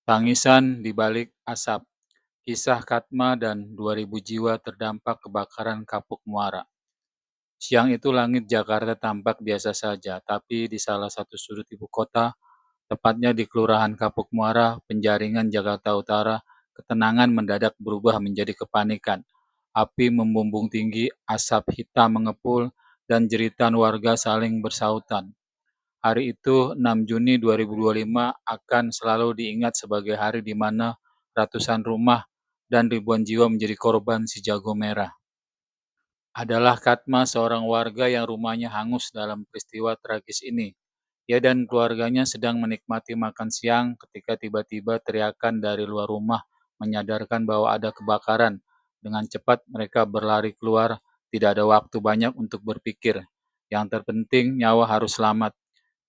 Tangisan di balik asap, kisah Katma dan 2.000 jiwa terdampak kebakaran Kapuk Muara. Siang itu langit Jakarta tampak biasa saja, tapi di salah satu sudut ibu kota, tepatnya di Kelurahan Kapuk Muara, Penjaringan, Jakarta Utara, ketenangan mendadak berubah menjadi kepanikan. Api membumbung tinggi, asap hitam mengepul, dan jeritan warga saling bersautan. Hari itu, 6 Juni 2025, akan selalu diingat sebagai hari di mana ratusan rumah dan ribuan jiwa menjadi korban si jago merah. Adalah Katma, seorang warga yang rumahnya hangus dalam peristiwa tragis ini. Ia dan keluarganya sedang menikmati makan siang ketika tiba-tiba teriakan dari luar rumah menyadarkan bahwa ada kebakaran. Dengan cepat mereka berlari keluar, tidak ada waktu banyak untuk berpikir. Yang terpenting nyawa harus selamat.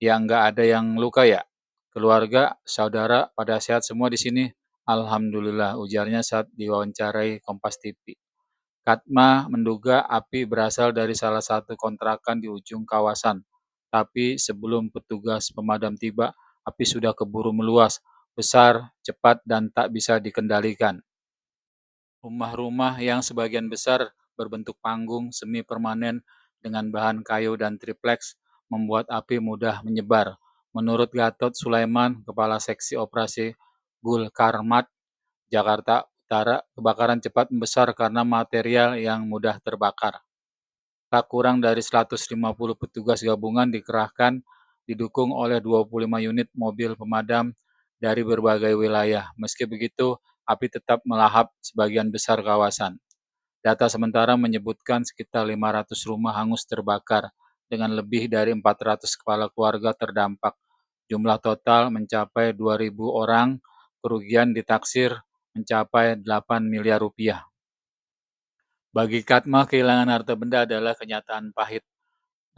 Ya nggak ada yang luka ya? Keluarga, saudara, pada sehat semua di sini? Alhamdulillah, ujarnya saat diwawancarai Kompas TV. Katma menduga api berasal dari salah satu kontrakan di ujung kawasan. Tapi sebelum petugas pemadam tiba, api sudah keburu meluas, besar, cepat, dan tak bisa dikendalikan. Rumah-rumah yang sebagian besar berbentuk panggung semi permanen dengan bahan kayu dan triplex membuat api mudah menyebar. Menurut Gatot Sulaiman, Kepala Seksi Operasi Gul Karmat, Jakarta Utara, kebakaran cepat membesar karena material yang mudah terbakar. Tak kurang dari 150 petugas gabungan dikerahkan, didukung oleh 25 unit mobil pemadam dari berbagai wilayah. Meski begitu, api tetap melahap sebagian besar kawasan. Data sementara menyebutkan sekitar 500 rumah hangus terbakar, dengan lebih dari 400 kepala keluarga terdampak. Jumlah total mencapai 2.000 orang, kerugian ditaksir mencapai 8 miliar rupiah. Bagi Katma, kehilangan harta benda adalah kenyataan pahit.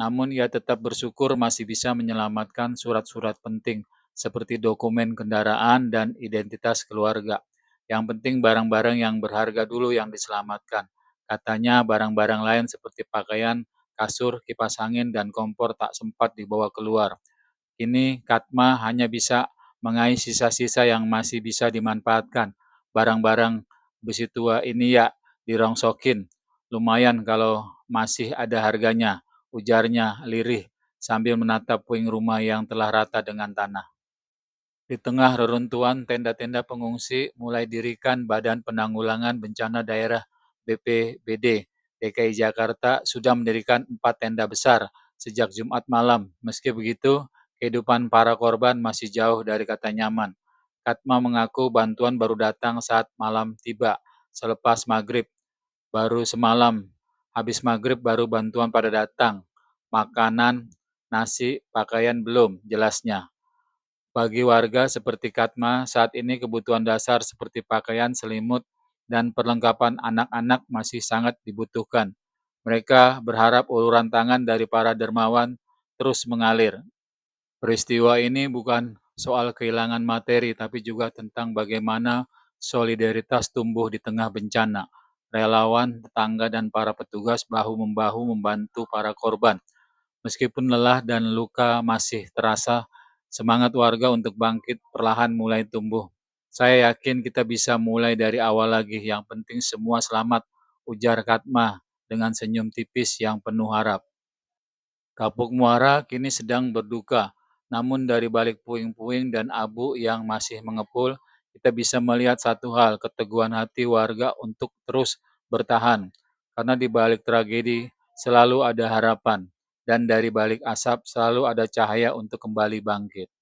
Namun ia tetap bersyukur masih bisa menyelamatkan surat-surat penting seperti dokumen kendaraan dan identitas keluarga. Yang penting barang-barang yang berharga dulu yang diselamatkan. Katanya barang-barang lain seperti pakaian, kasur, kipas angin, dan kompor tak sempat dibawa keluar. Kini Katma hanya bisa mengais sisa-sisa yang masih bisa dimanfaatkan. Barang-barang besi tua ini ya dirongsokin. Lumayan kalau masih ada harganya, ujarnya lirih sambil menatap puing rumah yang telah rata dengan tanah. Di tengah reruntuhan, tenda-tenda pengungsi mulai dirikan Badan Penanggulangan Bencana Daerah BPBD DKI Jakarta sudah mendirikan 4 tenda besar sejak Jumat malam. Meski begitu, kehidupan para korban masih jauh dari kata nyaman. Katma mengaku bantuan baru datang saat malam tiba, selepas maghrib. Baru semalam, habis maghrib baru bantuan pada datang. Makanan, nasi, pakaian belum, jelasnya. Bagi warga seperti Katma, saat ini kebutuhan dasar seperti pakaian, selimut, dan perlengkapan anak-anak masih sangat dibutuhkan. Mereka berharap uluran tangan dari para dermawan terus mengalir. Peristiwa ini bukan soal kehilangan materi, tapi juga tentang bagaimana solidaritas tumbuh di tengah bencana. Relawan, tetangga, dan para petugas bahu-membahu membantu para korban. Meskipun lelah dan luka masih terasa, semangat warga untuk bangkit perlahan mulai tumbuh. Saya yakin kita bisa mulai dari awal lagi, yang penting semua selamat, ujar Katma dengan senyum tipis yang penuh harap. Kapuk Muara kini sedang berduka, namun dari balik puing-puing dan abu yang masih mengepul, kita bisa melihat satu hal, keteguhan hati warga untuk terus bertahan. Karena di balik tragedi selalu ada harapan, dan dari balik asap selalu ada cahaya untuk kembali bangkit.